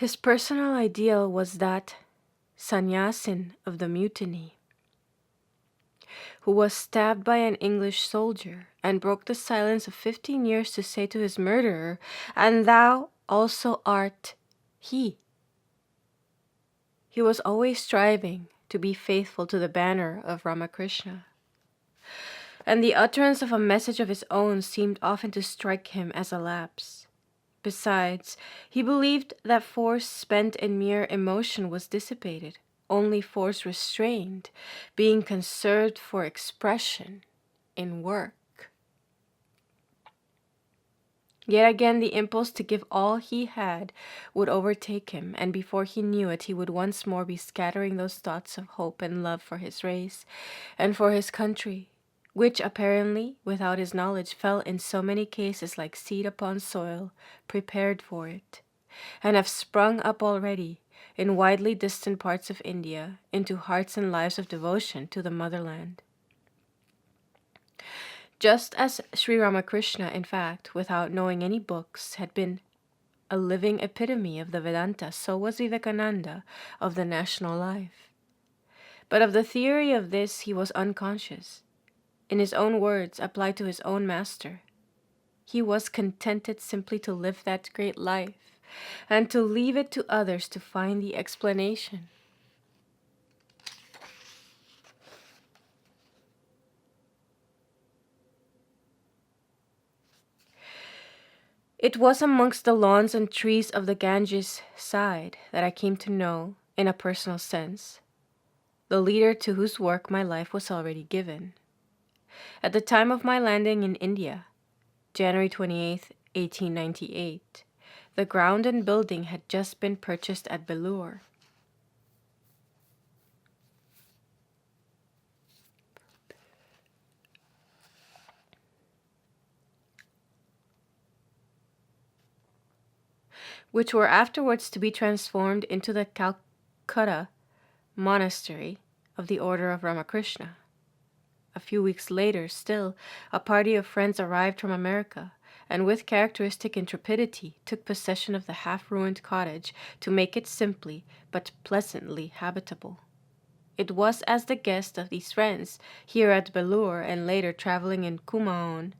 His personal ideal was that sannyasin of the mutiny, who was stabbed by an English soldier and broke the silence of 15 years to say to his murderer, "And thou also art he." He was always striving to be faithful to the banner of Ramakrishna, and the utterance of a message of his own seemed often to strike him as a lapse. Besides, he believed that force spent in mere emotion was dissipated, only force restrained, being conserved for expression in work. Yet again the impulse to give all he had would overtake him, and before he knew it he would once more be scattering those thoughts of hope and love for his race and for his country, which apparently, without his knowledge, fell in so many cases like seed upon soil prepared for it, and have sprung up already in widely distant parts of India into hearts and lives of devotion to the motherland. Just as Sri Ramakrishna, in fact, without knowing any books, had been a living epitome of the Vedanta, so was Vivekananda of the national life. But of the theory of this he was unconscious. In his own words, applied to his own master, he was contented simply to live that great life and to leave it to others to find the explanation. It was amongst the lawns and trees of the Ganges side that I came to know, in a personal sense, the leader to whose work my life was already given. At the time of my landing in India, January 28th, 1898, the ground and building had just been purchased at Belur. Which were afterwards to be transformed into the Calcutta monastery of the Order of Ramakrishna. A few weeks later, still, a party of friends arrived from America, and with characteristic intrepidity took possession of the half-ruined cottage to make it simply but pleasantly habitable. It was as the guest of these friends, here at Belur and later traveling in Kumaon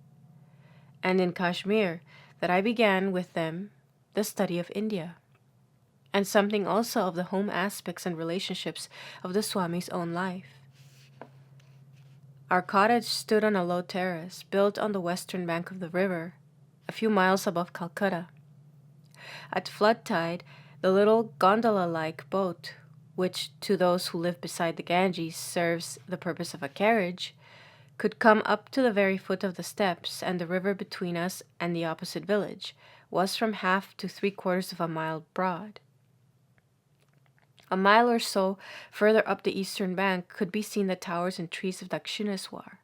and in Kashmir, that I began with them the study of India, and something also of the home aspects and relationships of the Swami's own life. Our cottage stood on a low terrace built on the western bank of the river, a few miles above Calcutta. At flood tide, the little gondola-like boat, which to those who live beside the Ganges serves the purpose of a carriage, could come up to the very foot of the steps, and the river between us and the opposite village was from half to 3/4 of a mile broad. A mile or so further up the eastern bank could be seen the towers and trees of Dakshineswar,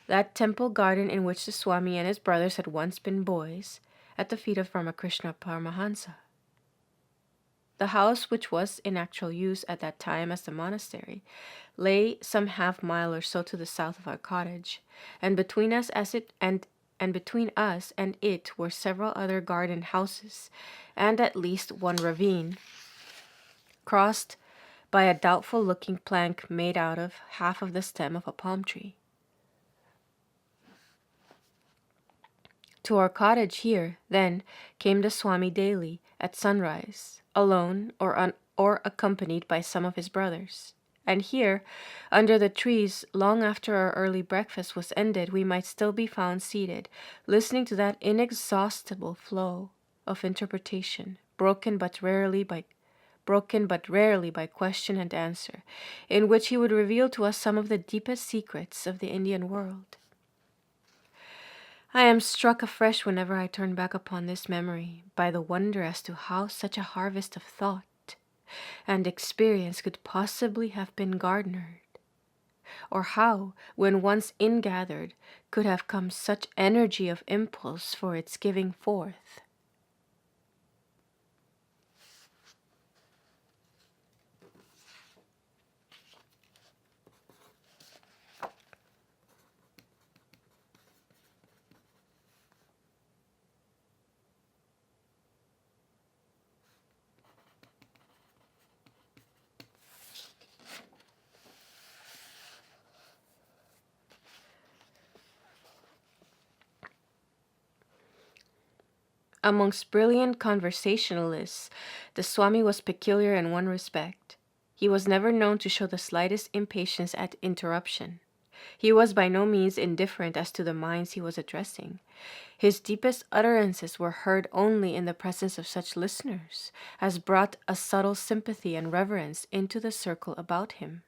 that temple garden in which the Swami and his brothers had once been boys, at the feet of Ramakrishna Paramahansa. The house, which was in actual use at that time as the monastery, lay some half-mile or so to the south of our cottage, and between us between us and it were several other garden houses, and at least one ravine, crossed by a doubtful-looking plank made out of half of the stem of a palm tree. To our cottage here, then, came the Swami daily, at sunrise, alone or accompanied by some of his brothers. And here, under the trees, long after our early breakfast was ended, we might still be found seated, listening to that inexhaustible flow of interpretation, broken but rarely by question and answer, in which he would reveal to us some of the deepest secrets of the Indian world. I am struck afresh whenever I turn back upon this memory by the wonder as to how such a harvest of thought and experience could possibly have been garnered, or how, when once ingathered, could have come such energy of impulse for its giving forth. Amongst brilliant conversationalists, the Swami was peculiar in one respect. He was never known to show the slightest impatience at interruption. He was by no means indifferent as to the minds he was addressing. His deepest utterances were heard only in the presence of such listeners as brought a subtle sympathy and reverence into the circle about him.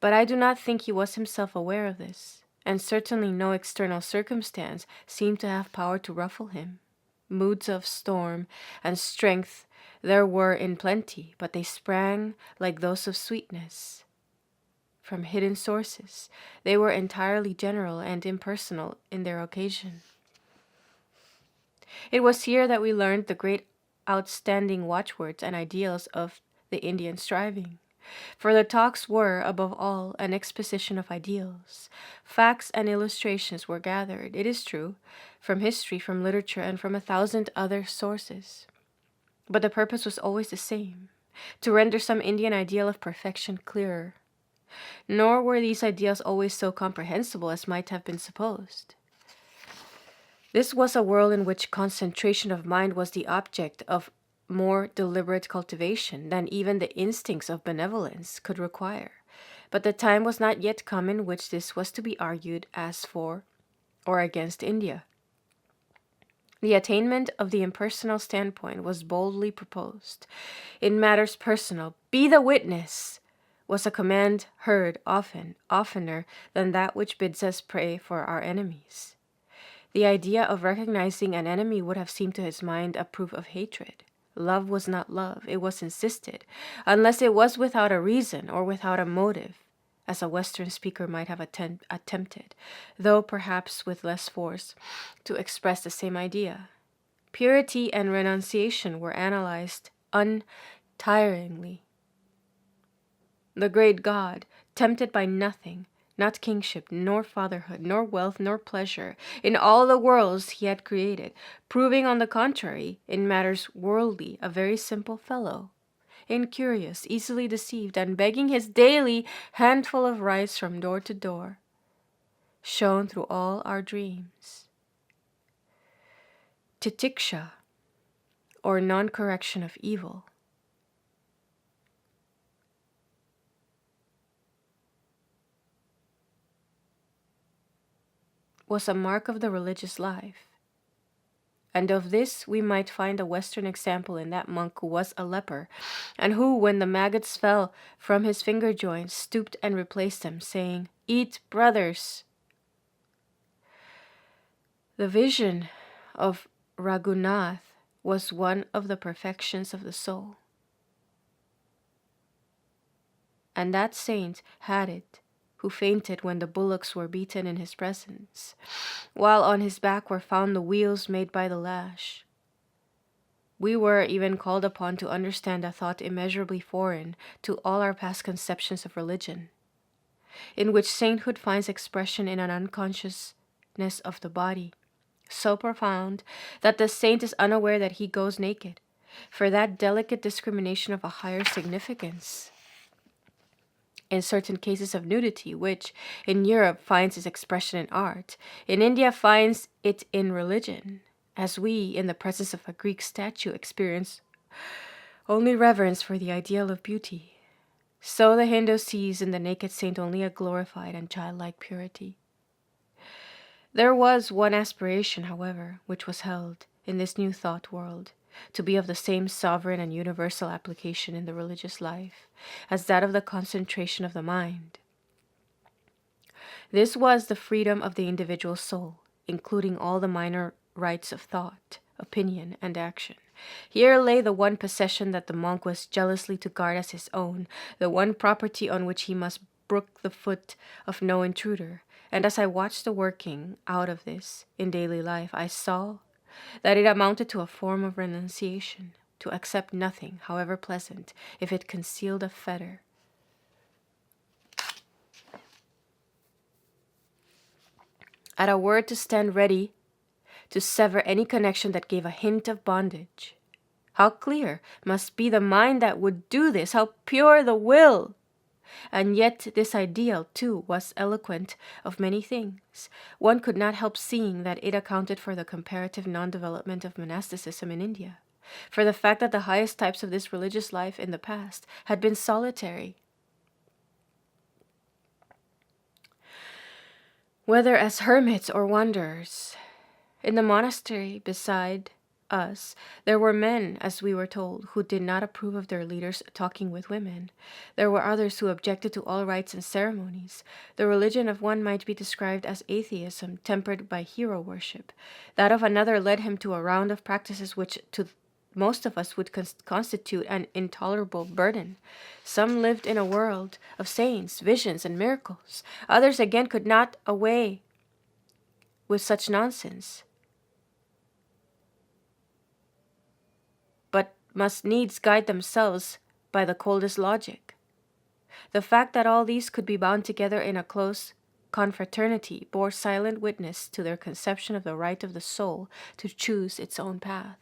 But I do not think he was himself aware of this, and certainly no external circumstance seemed to have power to ruffle him. Moods of storm and strength there were in plenty, but they sprang, like those of sweetness, from hidden sources. They were entirely general and impersonal in their occasion. It was here that we learned the great outstanding watchwords and ideals of the Indian striving. For the talks were, above all, an exposition of ideals. Facts and illustrations were gathered, it is true, from history, from literature, and from 1,000 other sources. But the purpose was always the same, to render some Indian ideal of perfection clearer. Nor were these ideals always so comprehensible as might have been supposed. This was a world in which concentration of mind was the object of more deliberate cultivation than even the instincts of benevolence could require. But the time was not yet come in which this was to be argued as for or against India. The attainment of the impersonal standpoint was boldly proposed. In matters personal, be the witness, was a command heard oftener than that which bids us pray for our enemies. The idea of recognizing an enemy would have seemed to his mind a proof of hatred. Love was not love, it was insisted, unless it was without a reason or without a motive, as a Western speaker might have attempted, though perhaps with less force, to express the same idea. Purity and renunciation were analyzed untiringly. The great God, tempted by nothing, not kingship, nor fatherhood, nor wealth, nor pleasure, in all the worlds he had created, proving on the contrary, in matters worldly, a very simple fellow, incurious, easily deceived, and begging his daily handful of rice from door to door, shone through all our dreams. Titiksha, or non-correction of evil, was a mark of the religious life. And of this we might find a Western example in that monk who was a leper, and who, when the maggots fell from his finger joints, stooped and replaced them, saying, "Eat, brothers." The vision of Raghunath was one of the perfections of the soul. And that saint had it, who fainted when the bullocks were beaten in his presence, while on his back were found the wheels made by the lash. We were even called upon to understand a thought immeasurably foreign to all our past conceptions of religion, in which sainthood finds expression in an unconsciousness of the body, so profound that the saint is unaware that he goes naked, for that delicate discrimination of a higher significance in certain cases of nudity, which in Europe finds its expression in art, in India finds it in religion, as we, in the presence of a Greek statue, experience only reverence for the ideal of beauty. So the Hindu sees in the naked saint only a glorified and childlike purity. There was one aspiration, however, which was held in this new thought world to be of the same sovereign and universal application in the religious life as that of the concentration of the mind. This was the freedom of the individual soul, including all the minor rights of thought, opinion, and action. Here lay the one possession that the monk was jealously to guard as his own, the one property on which he must brook the foot of no intruder. And as I watched the working out of this in daily life, I saw that it amounted to a form of renunciation, to accept nothing, however pleasant, if it concealed a fetter. At a word to stand ready to sever any connection that gave a hint of bondage. How clear must be the mind that would do this, how pure the will! And yet this ideal, too, was eloquent of many things. One could not help seeing that it accounted for the comparative non-development of monasticism in India, for the fact that the highest types of this religious life in the past had been solitary, whether as hermits or wanderers. In the monastery beside us, there were men, as we were told, who did not approve of their leaders talking with women. There were others who objected to all rites and ceremonies. The religion of one might be described as atheism, tempered by hero worship. That of another led him to a round of practices which, to most of us, would constitute an intolerable burden. Some lived in a world of saints, visions, and miracles. Others again could not away with such nonsense, but must needs guide themselves by the coldest logic. The fact that all these could be bound together in a close confraternity bore silent witness to their conception of the right of the soul to choose its own path.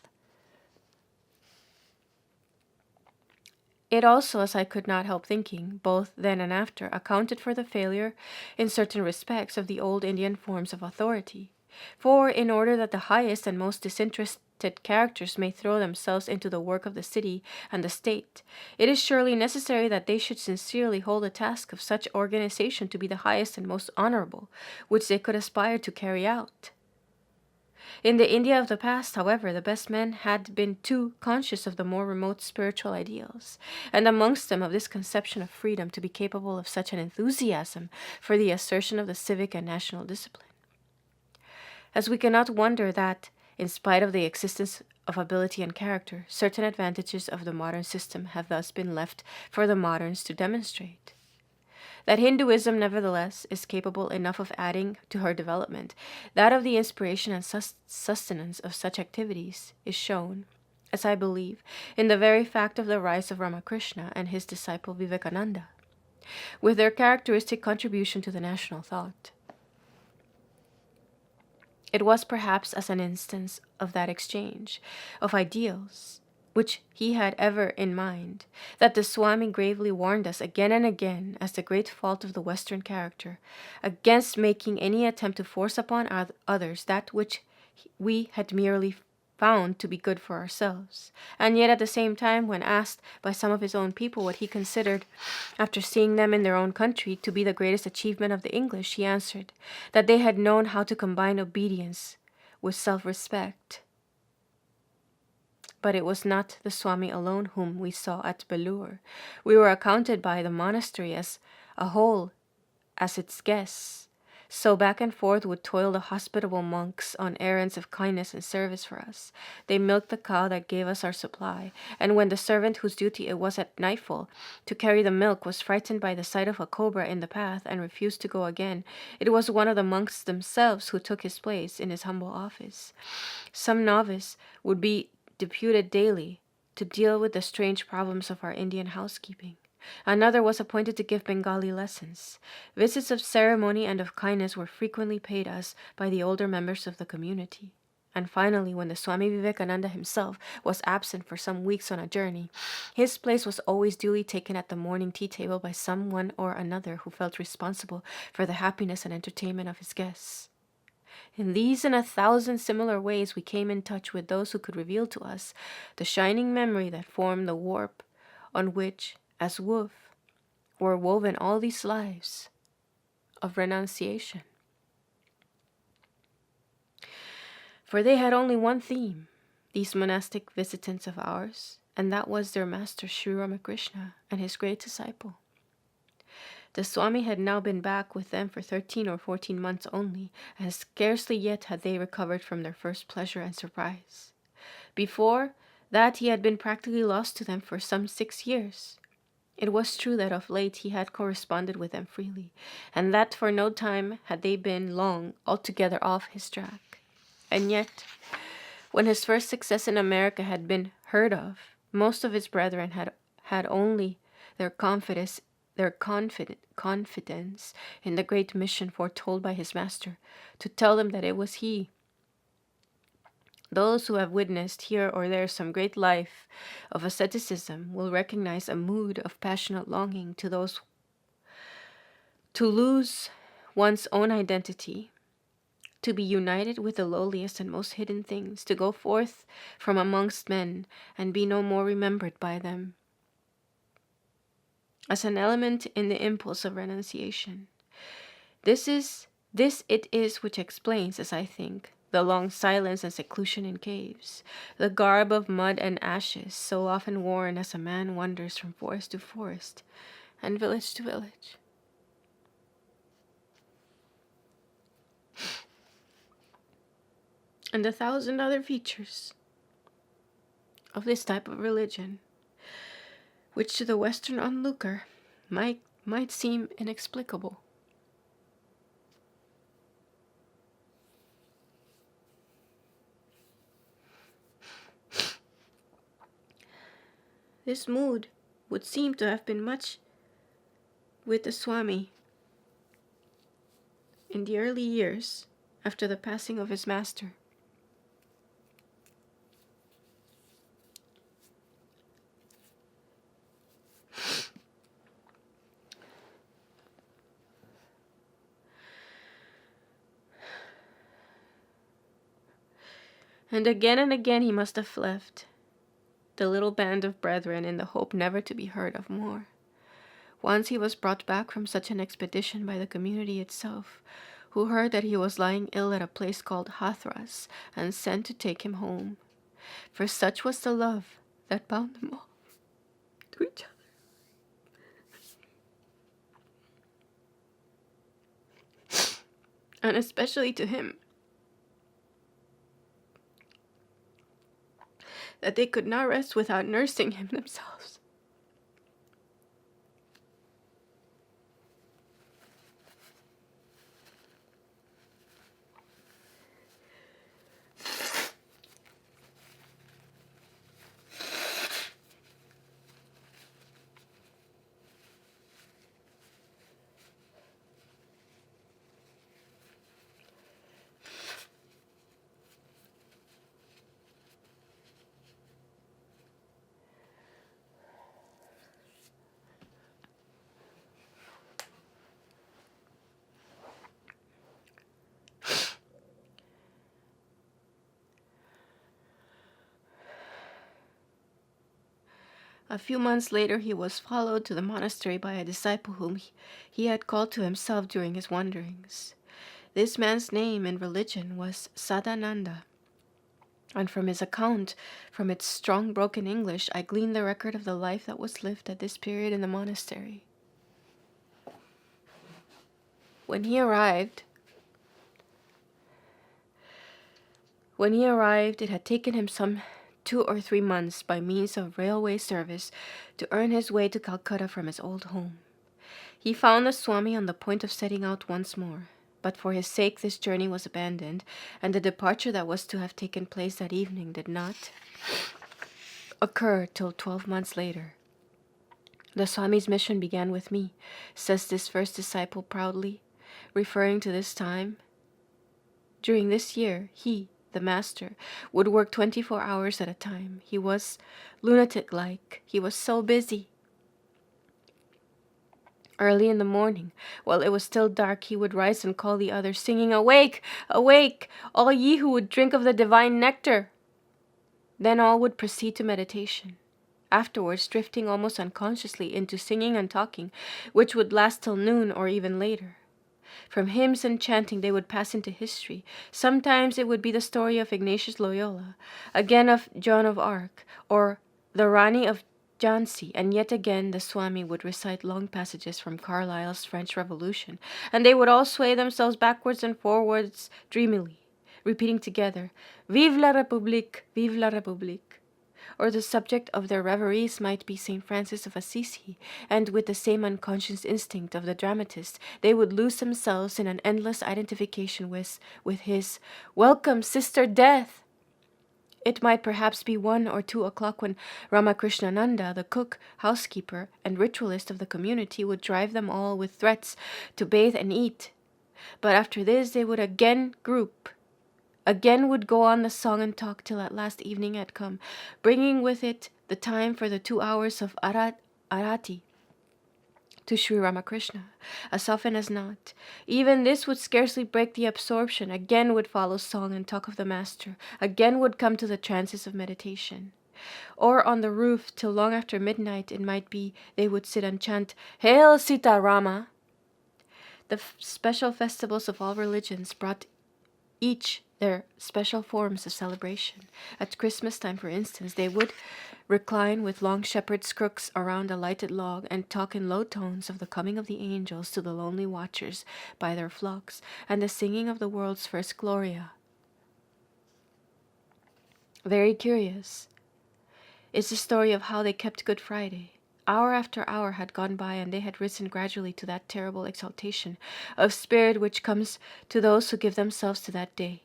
It also, as I could not help thinking, both then and after, accounted for the failure, in certain respects, of the old Indian forms of authority. For, in order that the highest and most disinterested characters may throw themselves into the work of the city and the state, it is surely necessary that they should sincerely hold the task of such organization to be the highest and most honorable, which they could aspire to carry out. In the India of the past, however, the best men had been too conscious of the more remote spiritual ideals, and amongst them of this conception of freedom, to be capable of such an enthusiasm for the assertion of the civic and national discipline. As we cannot wonder that, in spite of the existence of ability and character, certain advantages of the modern system have thus been left for the moderns to demonstrate. That Hinduism, nevertheless, is capable enough of adding to her development, that of the inspiration and sustenance of such activities, is shown, as I believe, in the very fact of the rise of Ramakrishna and his disciple Vivekananda, with their characteristic contribution to the national thought. It was perhaps as an instance of that exchange of ideals which he had ever in mind, that the Swami gravely warned us again and again, as the great fault of the Western character, against making any attempt to force upon others that which we had merely found to be good for ourselves. And yet at the same time, when asked by some of his own people what he considered, after seeing them in their own country, to be the greatest achievement of the English, he answered that they had known how to combine obedience with self-respect. But it was not the Swami alone whom we saw at Belur. We were accounted by the monastery as a whole as its guests. So back and forth would toil the hospitable monks on errands of kindness and service for us. They milked the cow that gave us our supply, and when the servant whose duty it was at nightfall to carry the milk was frightened by the sight of a cobra in the path and refused to go again, it was one of the monks themselves who took his place in his humble office. Some novice would be deputed daily to deal with the strange problems of our Indian housekeeping. Another was appointed to give Bengali lessons. Visits of ceremony and of kindness were frequently paid us by the older members of the community. And finally, when the Swami Vivekananda himself was absent for some weeks on a journey, his place was always duly taken at the morning tea table by someone or another who felt responsible for the happiness and entertainment of his guests. In these and 1,000 similar ways we came in touch with those who could reveal to us the shining memory that formed the warp on which, as woof, were woven all these lives of renunciation. For they had only one theme, these monastic visitants of ours, and that was their master Sri Ramakrishna and his great disciple. The Swami had now been back with them for 13 or 14 months only, and scarcely yet had they recovered from their first pleasure and surprise. Before that he had been practically lost to them for some 6 years. It was true that of late he had corresponded with them freely, and that for no time had they been long altogether off his track. And yet, when his first success in America had been heard of, most of his brethren had only their confidence in the great mission foretold by his master to tell them that it was he. Those who have witnessed here or there some great life of asceticism will recognize a mood of passionate longing to those To lose one's own identity, to be united with the lowliest and most hidden things, to go forth from amongst men and be no more remembered by them, as an element in the impulse of renunciation. This it is which explains, as I think, the long silence and seclusion in caves, the garb of mud and ashes so often worn as a man wanders from forest to forest and village to village. And a thousand other features of this type of religion, which to the Western onlooker might seem inexplicable. This mood would seem to have been much with the Swami in the early years after the passing of his master. And again he must have left the little band of brethren in the hope never to be heard of more. Once he was brought back from such an expedition by the community itself, who heard that he was lying ill at a place called Hathras, and sent to take him home. For such was the love that bound them all to each other. And especially to him, that they could not rest without nursing him themselves. A few months later, he was followed to the monastery by a disciple whom he had called to himself during his wanderings. This man's name in religion was Sadananda, and from his account, from its strong broken English, I gleaned the record of the life that was lived at this period in the monastery. When he arrived, it had taken him some 2 or 3 months by means of railway service to earn his way to Calcutta from his old home. He found the Swami on the point of setting out once more, but for his sake this journey was abandoned, and the departure that was to have taken place that evening did not occur till 12 months later. The Swami's mission began with me, says this first disciple proudly, referring to this time. During this year, he, the master, would work 24 hours at a time. He was lunatic-like. He was so busy. Early in the morning, while it was still dark, he would rise and call the others, singing, "Awake! Awake! All ye who would drink of the divine nectar!" Then all would proceed to meditation, afterwards drifting almost unconsciously into singing and talking, which would last till noon or even later. From hymns and chanting they would pass into history. Sometimes it would be the story of Ignatius Loyola, again of Joan of Arc, or the Rani of Jhansi, and yet again the Swami would recite long passages from Carlyle's French Revolution, and they would all sway themselves backwards and forwards dreamily, repeating together, "Vive la République! Vive la République!" Or the subject of their reveries might be St. Francis of Assisi, and with the same unconscious instinct of the dramatist, they would lose themselves in an endless identification with his "Welcome, Sister Death!" It might perhaps be 1 or 2 o'clock when Ramakrishnananda, the cook, housekeeper, and ritualist of the community, would drive them all with threats to bathe and eat. But after this they would again group, again would go on the song and talk till at last evening had come, bringing with it the time for the 2 hours of arati, to Sri Ramakrishna, as often as not. Even this would scarcely break the absorption. Again would follow song and talk of the master. Again would come to the trances of meditation. Or on the roof till long after midnight, it might be, they would sit and chant, Hail Sita Rama! The special festivals of all religions brought each their special forms of celebration. At Christmas time, for instance, they would recline with long shepherd's crooks around a lighted log and talk in low tones of the coming of the angels to the lonely watchers by their flocks and the singing of the world's first Gloria. Very curious is the story of how they kept Good Friday. Hour after hour had gone by, and they had risen gradually to that terrible exaltation of spirit which comes to those who give themselves to that day.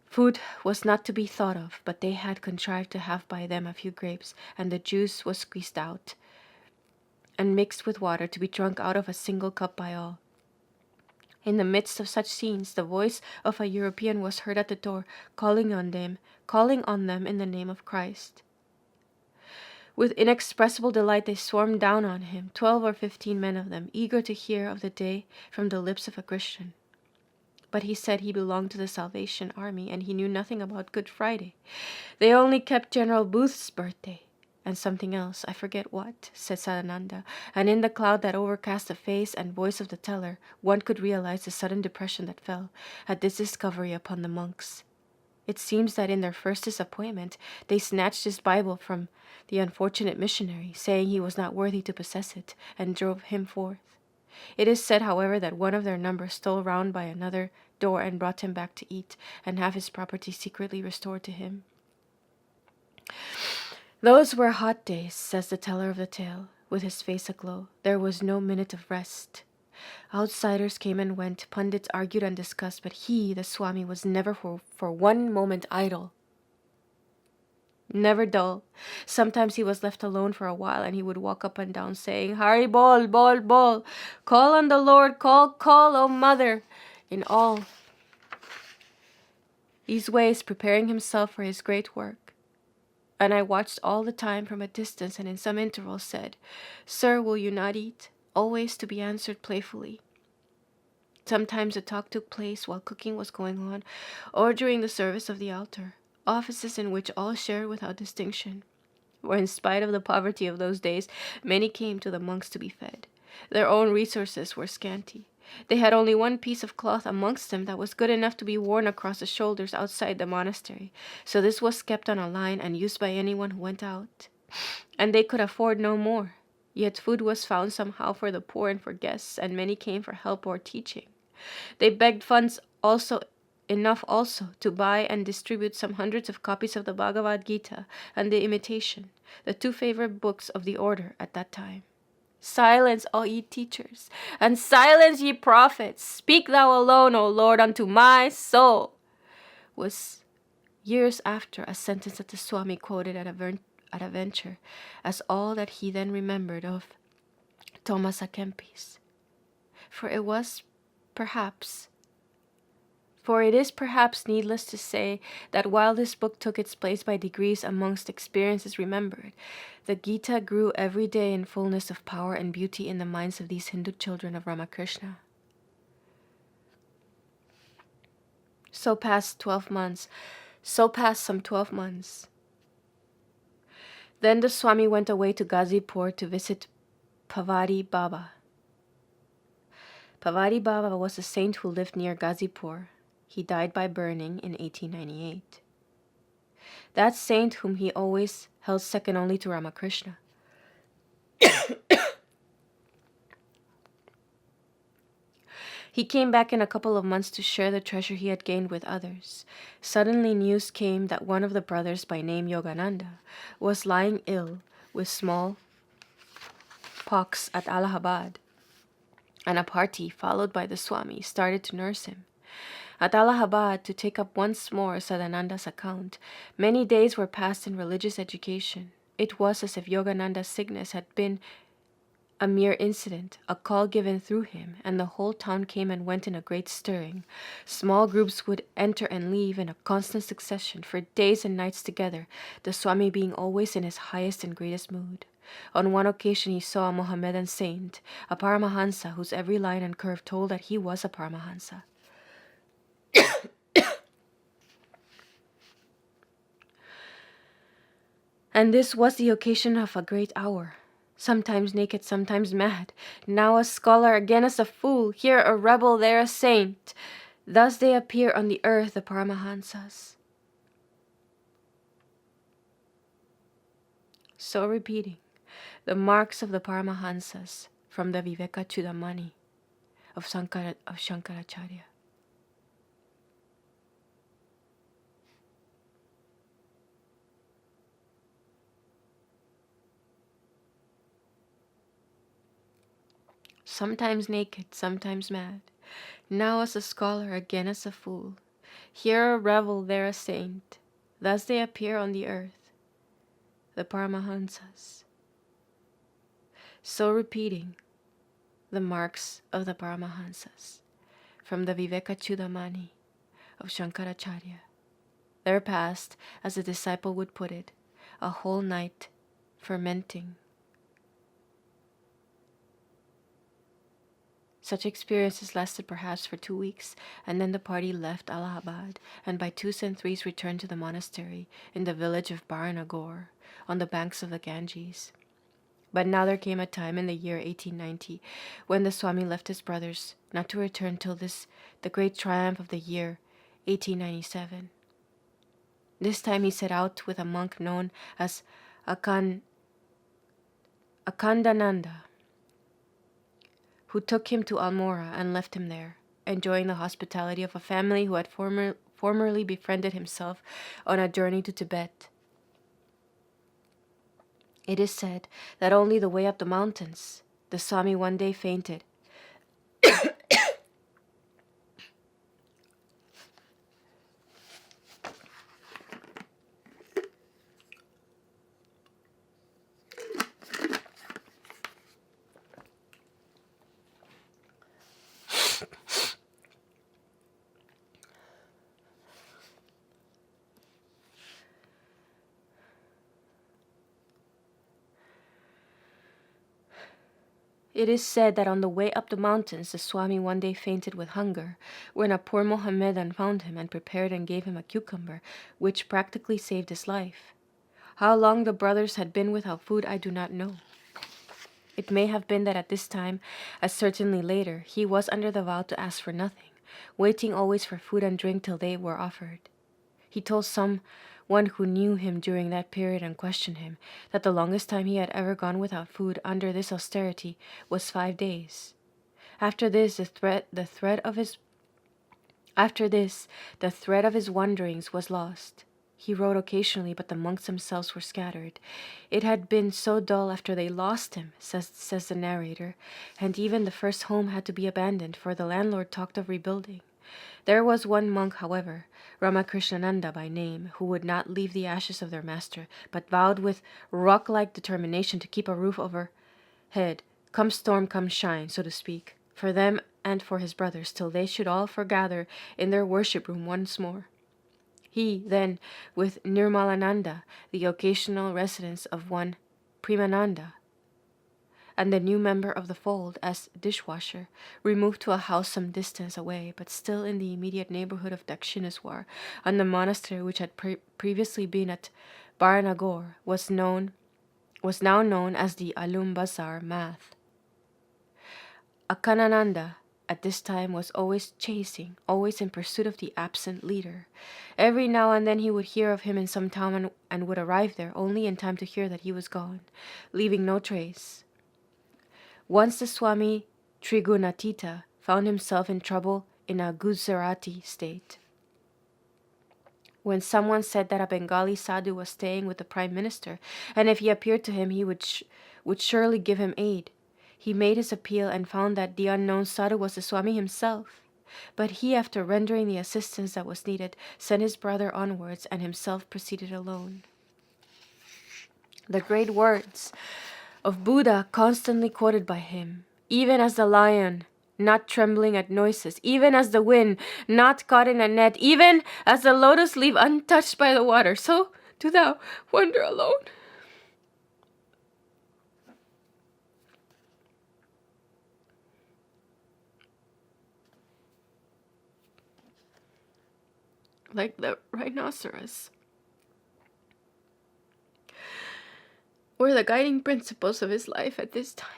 Food was not to be thought of, but they had contrived to have by them a few grapes, and the juice was squeezed out and mixed with water to be drunk out of a single cup by all. In the midst of such scenes, the voice of a European was heard at the door, calling on them in the name of Christ. With inexpressible delight they swarmed down on him, 12 or 15 men of them, eager to hear of the day from the lips of a Christian. But he said he belonged to the Salvation Army, and he knew nothing about Good Friday. They only kept General Booth's birthday, and something else, I forget what, said Sadananda, and in the cloud that overcast the face and voice of the teller, one could realize the sudden depression that fell at this discovery upon the monks. It seems that in their first disappointment, they snatched his Bible from the unfortunate missionary, saying he was not worthy to possess it, and drove him forth. It is said, however, that one of their number stole round by another door and brought him back to eat, and have his property secretly restored to him. Those were hot days, says the teller of the tale, with his face aglow. There was no minute of rest. Outsiders came and went, pundits argued and discussed, but he, the Swami, was never for one moment idle. Never dull. Sometimes he was left alone for a while, and he would walk up and down saying, Hari bol, bol, bol. Call on the Lord, call, O Mother. In all these ways, preparing himself for his great work. And I watched all the time from a distance, and in some intervals said, Sir, will you not eat? Always to be answered playfully. Sometimes the talk took place while cooking was going on, or during the service of the altar, offices in which all shared without distinction. For in spite of the poverty of those days, many came to the monks to be fed. Their own resources were scanty. They had only one piece of cloth amongst them that was good enough to be worn across the shoulders outside the monastery, so this was kept on a line and used by anyone who went out. And they could afford no more. Yet food was found somehow for the poor and for guests, and many came for help or teaching. They begged funds enough also to buy and distribute some hundreds of copies of the Bhagavad Gita and the Imitation, the two favorite books of the order at that time. Silence, all ye teachers, and silence, ye prophets. Speak thou alone, O Lord, unto my soul, was years after a sentence that the Swami quoted at a venture as all that he then remembered of Thomas à Kempis. For it is perhaps needless to say that while this book took its place by degrees amongst experiences remembered, the Gita grew every day in fullness of power and beauty in the minds of these Hindu children of Ramakrishna. So passed some 12 months. Then the Swami went away to Ghazipur to visit Pavadi Baba. Pavadi Baba was a saint who lived near Ghazipur. He died by burning in 1898. That saint whom he always held second only to Ramakrishna. He came back in a couple of months to share the treasure he had gained with others. Suddenly news came that one of the brothers by name Yogananda was lying ill with small pox at Allahabad, and a party, followed by the Swami, started to nurse him. At Allahabad, to take up once more Sadananda's account, many days were passed in religious education. It was as if Yogananda's sickness had been a mere incident, a call given through him, and the whole town came and went in a great stirring. Small groups would enter and leave in a constant succession for days and nights together, the Swami being always in his highest and greatest mood. On one occasion he saw a Mohammedan saint, a Paramahansa, whose every line and curve told that he was a Paramahansa. And this was the occasion of a great hour. Sometimes naked, sometimes mad. Now a scholar, again as a fool. Here a rebel, there a saint. Thus they appear on the earth, the Paramahansas. So repeating the marks of the Paramahansas from the Viveka Chudamani of Shankaracharya. Sometimes naked, sometimes mad. Now as a scholar, again as a fool. Here a rebel, there a saint. Thus they appear on the earth, the Paramahansas. So repeating the marks of the Paramahansas from the Viveka Chudamani of Shankaracharya. There passed, as the disciple would put it, a whole night fermenting. Such experiences lasted perhaps for 2 weeks, and then the party left Allahabad, and by 2s and 3s returned to the monastery in the village of Baranagore, on the banks of the Ganges. But now there came a time in the year 1890 when the Swami left his brothers, not to return till the great triumph of the year 1897. This time he set out with a monk known as Akhandananda, who took him to Almora and left him there, enjoying the hospitality of a family who had formerly befriended himself on a journey to Tibet. It is said that only the way up the mountains, the Swami one day fainted. It is said that on the way up the mountains, the Swami one day fainted with hunger, when a poor Mohammedan found him and prepared and gave him a cucumber, which practically saved his life. How long the brothers had been without food, I do not know. It may have been that at this time, as certainly later, he was under the vow to ask for nothing, waiting always for food and drink till they were offered. He told one who knew him during that period and questioned him that the longest time he had ever gone without food under this austerity was 5 days. After this, the thread of his wanderings was lost. He rode occasionally, but the monks themselves were scattered. It had been so dull after they lost him, says the narrator, and even the first home had to be abandoned, for the landlord talked of rebuilding. There was one monk, however, Ramakrishnananda by name, who would not leave the ashes of their master, but vowed with rock-like determination to keep a roof overhead, come storm, come shine, so to speak, for them and for his brothers, till they should all foregather in their worship room once more. He, then, with Nirmalananda, the occasional residence of one Premananda, and the new member of the fold as dishwasher, removed to a house some distance away, but still in the immediate neighborhood of Dakshineswar, and the monastery which had previously been at Baranagore was now known as the Alum Bazar Math. Akhandananda at this time was always chasing, always in pursuit of the absent leader. Every now and then he would hear of him in some town and would arrive there only in time to hear that he was gone, leaving no trace. Once the Swami Trigunatita found himself in trouble in a Gujarati state, when someone said that a Bengali sadhu was staying with the Prime Minister, and if he appeared to him he would surely give him aid. He made his appeal and found that the unknown sadhu was the Swami himself. But he, after rendering the assistance that was needed, sent his brother onwards and himself proceeded alone. The great words of Buddha constantly quoted by him, even as the lion, not trembling at noises, even as the wind, not caught in a net, even as the lotus leaf untouched by the water, so do thou wander alone. like the rhinoceros, were the guiding principles of his life at this time.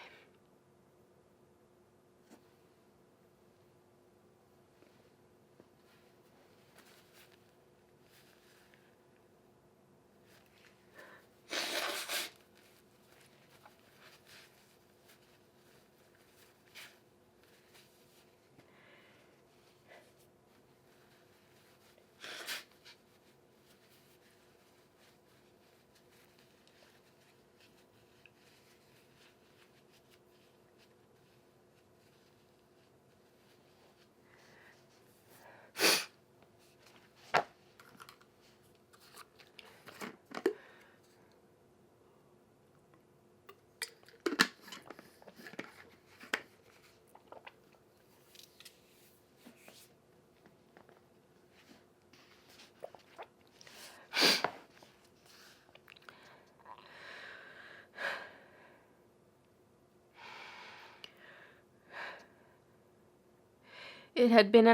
It had been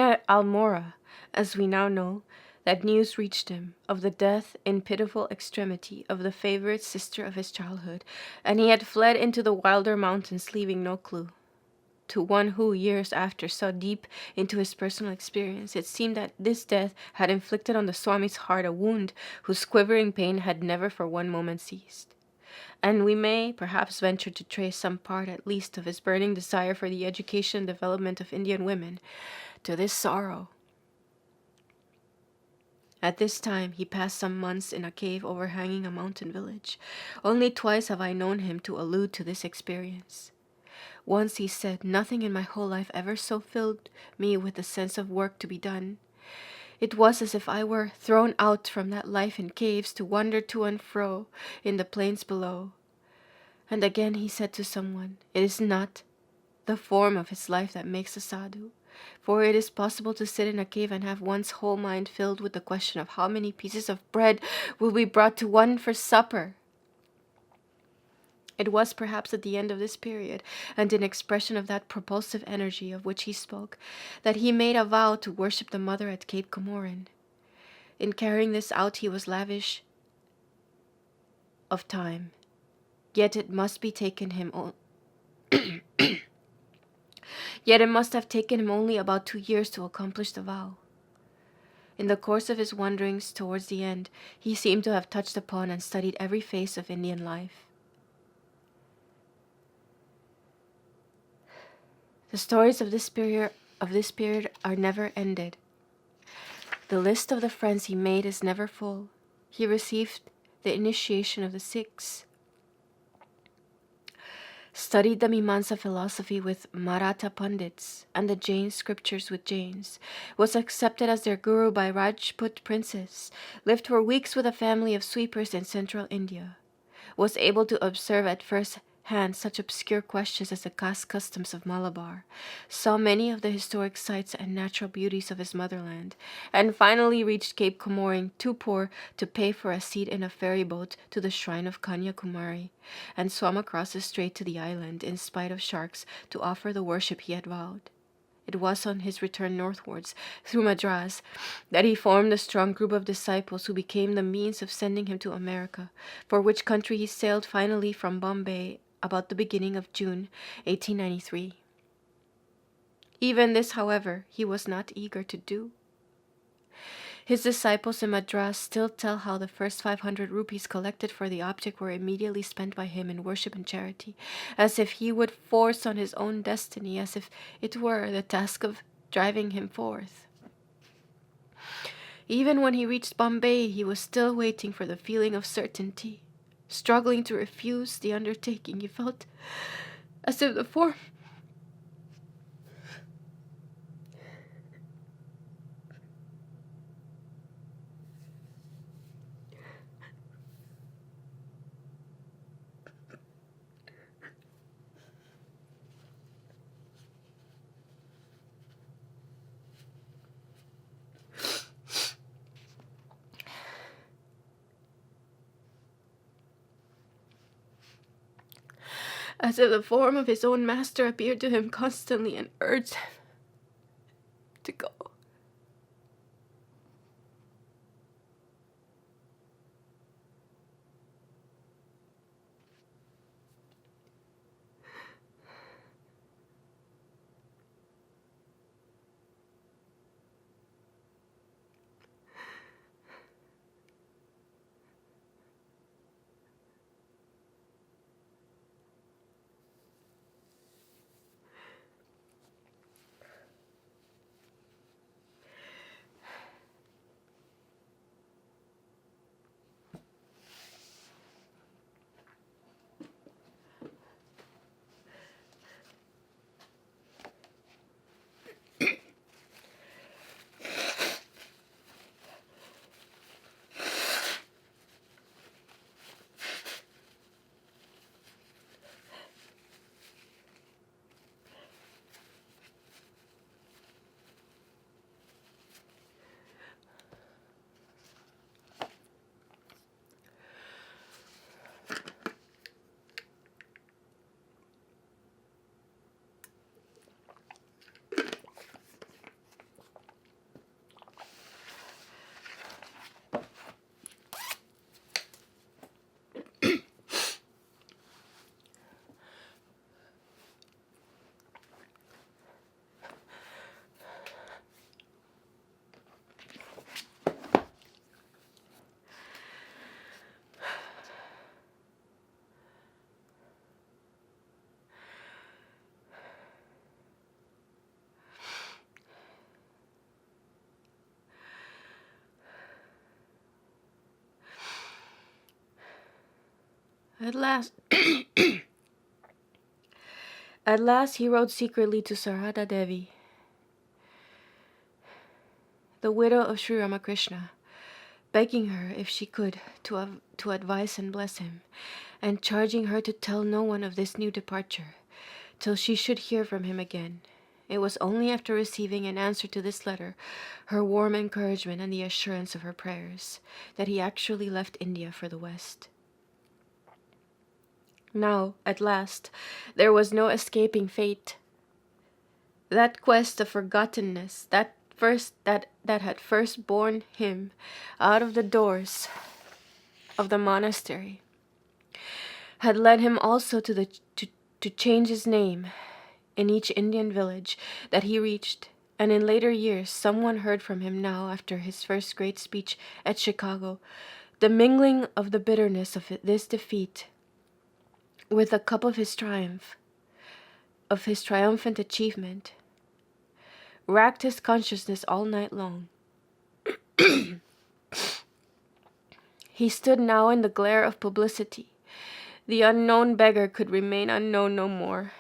at Almora, as we now know, that news reached him of the death in pitiful extremity of the favorite sister of his childhood, and he had fled into the wilder mountains, leaving no clue. To one who, years after, saw deep into his personal experience, it seemed that this death had inflicted on the Swami's heart a wound whose quivering pain had never for one moment ceased. And we may perhaps venture to trace some part at least of his burning desire for the education and development of Indian women to this sorrow. At this time, he passed some months in a cave overhanging a mountain village. Only twice have I known him to allude to this experience. Once he said, "Nothing in my whole life ever so filled me with the sense of work to be done. It was as if I were thrown out from that life in caves to wander to and fro in the plains below." And again he said to someone, "It is not the form of his life that makes a sadhu, for it is possible to sit in a cave and have one's whole mind filled with the question of how many pieces of bread will be brought to one for supper." It was perhaps at the end of this period, and in expression of that propulsive energy of which he spoke, that he made a vow to worship the Mother at Cape Comorin. In carrying this out he was lavish of time, yet it must have taken him only about 2 years to accomplish the vow. In the course of his wanderings towards the end, he seemed to have touched upon and studied every phase of Indian life. The stories of this period are never ended. The list of the friends he made is never full. He received the initiation of the Sikhs, studied the Mimamsa philosophy with Maratha Pandits and the Jain scriptures with Jains, was accepted as their guru by Rajput princes, lived for weeks with a family of sweepers in central India, was able to observe at first hand such obscure questions as the caste customs of Malabar, saw many of the historic sights and natural beauties of his motherland, and finally reached Cape Comorin too poor to pay for a seat in a ferry boat to the shrine of Kanyakumari, and swam across the strait to the island in spite of sharks to offer the worship he had vowed. It was on his return northwards, through Madras, that he formed a strong group of disciples who became the means of sending him to America, for which country he sailed finally from Bombay about the beginning of June 1893. Even this, however, he was not eager to do. His disciples in Madras still tell how the first 500 rupees collected for the object were immediately spent by him in worship and charity, as if he would force on his own destiny, as if it were the task of driving him forth. Even when he reached Bombay, he was still waiting for the feeling of certainty. Struggling to refuse the undertaking, he felt as if the form of his own master appeared to him constantly and urged him to go. At last, at last he wrote secretly to Sarada Devi, the widow of Sri Ramakrishna, begging her, if she could, to advise and bless him, and charging her to tell no one of this new departure, till she should hear from him again. It was only after receiving an answer to this letter, her warm encouragement and the assurance of her prayers, that he actually left India for the West. Now, at last, there was no escaping fate. That quest of forgottenness, that had first borne him out of the doors of the monastery, had led him also to change his name in each Indian village that he reached, and in later years someone heard from him now after his first great speech at Chicago, the mingling of the bitterness of this defeat with the cup of his triumph, of his triumphant achievement, racked his consciousness all night long. He stood now in the glare of publicity. The unknown beggar could remain unknown no more.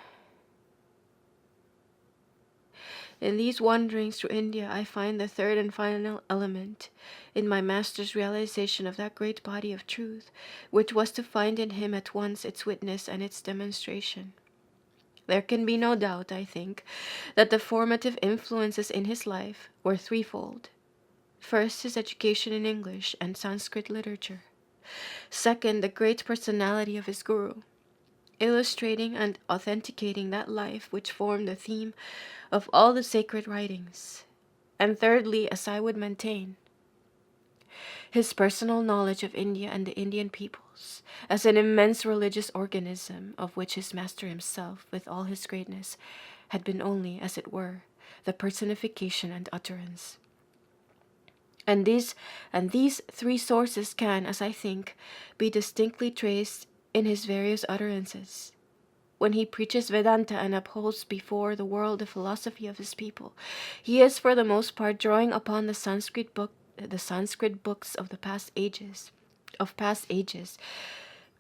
In these wanderings through India, I find the third and final element in my master's realization of that great body of truth, which was to find in him at once its witness and its demonstration. There can be no doubt, I think, that the formative influences in his life were threefold. First, his education in English and Sanskrit literature. Second, the great personality of his guru, illustrating and authenticating that life which formed the theme of all the sacred writings. And thirdly, as I would maintain, his personal knowledge of India and the Indian peoples, as an immense religious organism of which his master himself, with all his greatness, had been only, as it were, the personification and utterance. And these three sources can, as I think, be distinctly traced in his various utterances. When he preaches Vedanta and upholds before the world the philosophy of his people, he is for the most part drawing upon the Sanskrit books of past ages,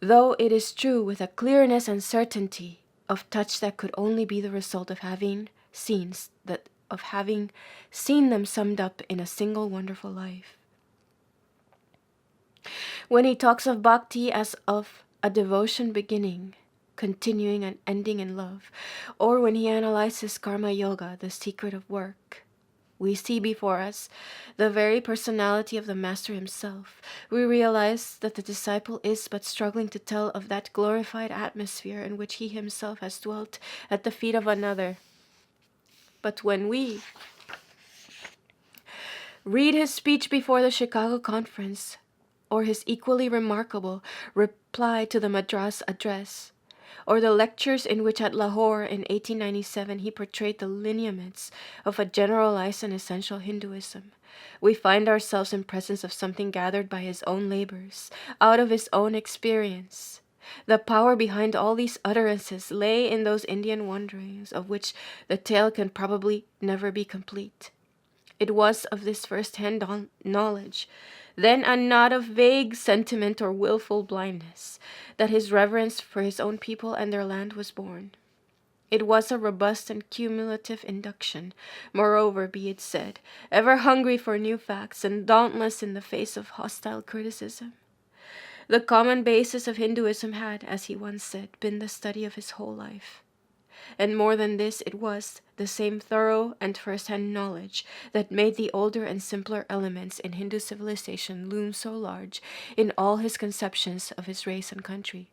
though it is true with a clearness and certainty of touch that could only be the result of having seen them summed up in a single wonderful life. When he talks of bhakti as of a devotion beginning, continuing and ending in love, or when he analyzes karma yoga, the secret of work, we see before us the very personality of the master himself. We realize that the disciple is but struggling to tell of that glorified atmosphere in which he himself has dwelt at the feet of another. But when we Read his speech before the Chicago Conference, or his equally remarkable reply to the Madras Address, or the lectures in which at Lahore in 1897 he portrayed the lineaments of a generalized and essential Hinduism, we find ourselves in presence of something gathered by his own labors, out of his own experience. The power behind all these utterances lay in those Indian wanderings of which the tale can probably never be complete. It was of this first-hand knowledge, then and not of vague sentiment or willful blindness, that his reverence for his own people and their land was born. It was a robust and cumulative induction, moreover, be it said, ever hungry for new facts and dauntless in the face of hostile criticism. The common basis of Hinduism had, as he once said, been the study of his whole life. And more than this, it was the same thorough and first-hand knowledge that made the older and simpler elements in Hindu civilization loom so large in all his conceptions of his race and country.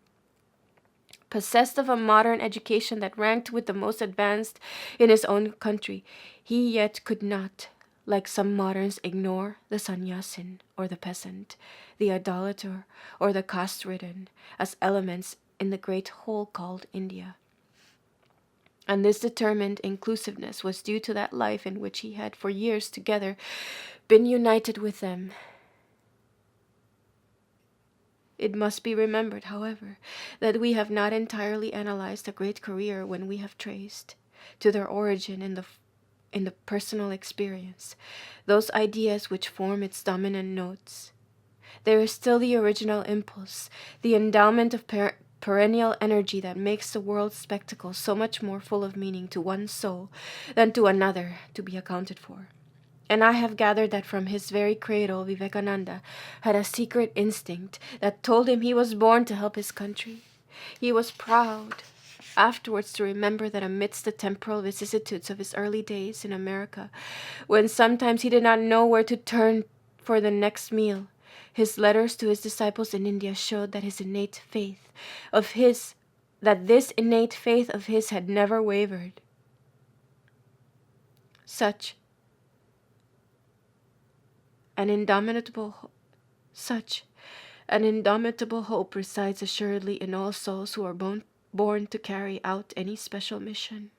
Possessed of a modern education that ranked with the most advanced in his own country, he yet could not, like some moderns, ignore the sannyasin or the peasant, the idolater or the caste-ridden, as elements in the great whole called India. And this determined inclusiveness was due to that life in which he had for years together been united with them. It must be remembered, however, that we have not entirely analyzed a great career when we have traced to their origin in the personal experience those ideas which form its dominant notes. There is still the original impulse, the endowment of perennial energy that makes the world's spectacle so much more full of meaning to one soul than to another to be accounted for. And I have gathered that from his very cradle, Vivekananda had a secret instinct that told him he was born to help his country. He was proud afterwards to remember that amidst the temporal vicissitudes of his early days in America, when sometimes he did not know where to turn for the next meal, his letters to his disciples in India showed that this innate faith of his had never wavered. Such an indomitable hope resides assuredly in all souls who are born to carry out any special mission.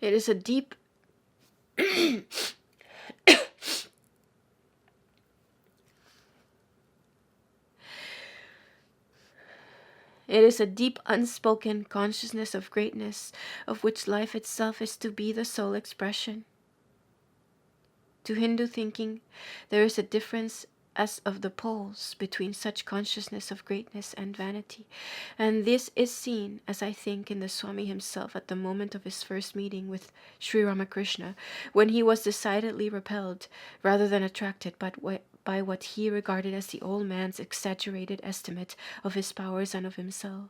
It is a deep It is a deep unspoken consciousness of greatness, of which life itself is to be the sole expression. To Hindu thinking, there is a difference as of the poles between such consciousness of greatness and vanity, and this is seen, as I think, in the Swami himself at the moment of his first meeting with Sri Ramakrishna, when he was decidedly repelled, rather than attracted, by what he regarded as the old man's exaggerated estimate of his powers and of himself.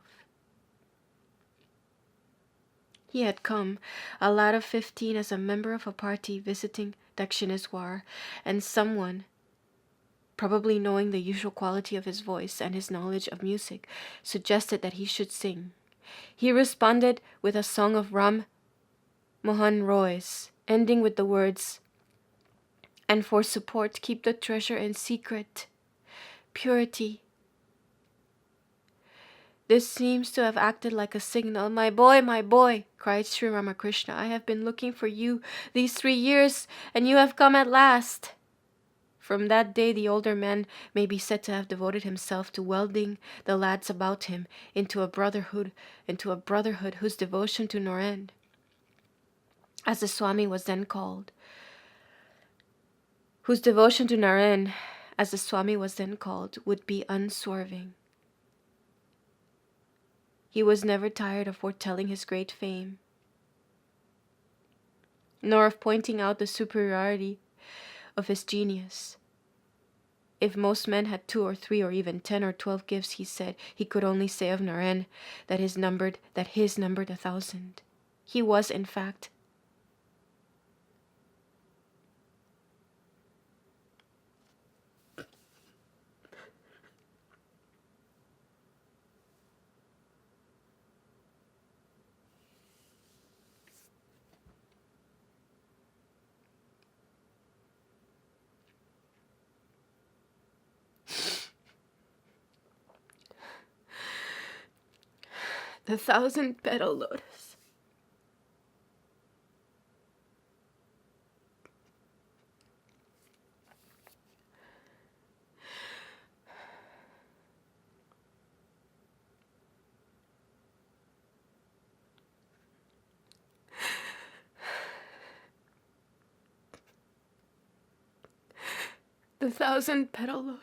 He had come, a lad of 15, as a member of a party visiting Dakshineswar, and someone, probably knowing the usual quality of his voice and his knowledge of music, suggested that he should sing. He responded with a song of Ram Mohan Roy's, ending with the words, "And for support, keep the treasure in secret. Purity." This seems to have acted like a signal. My boy, cried Sri Ramakrishna. I have been looking for you these 3 years, and you have come at last. From that day, the older man may be said to have devoted himself to welding the lads about him into a brotherhood whose devotion to Naren, as the Swami was then called, would be unswerving. He was never tired of foretelling his great fame, nor of pointing out the superiority of his genius. If most men had 2 or 3 or even 10 or 12 gifts, he said, he could only say of Naren that his numbered 1,000. He was, in fact, The thousand petal lotus. The thousand petal lotus.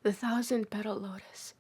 The thousand petal lotus.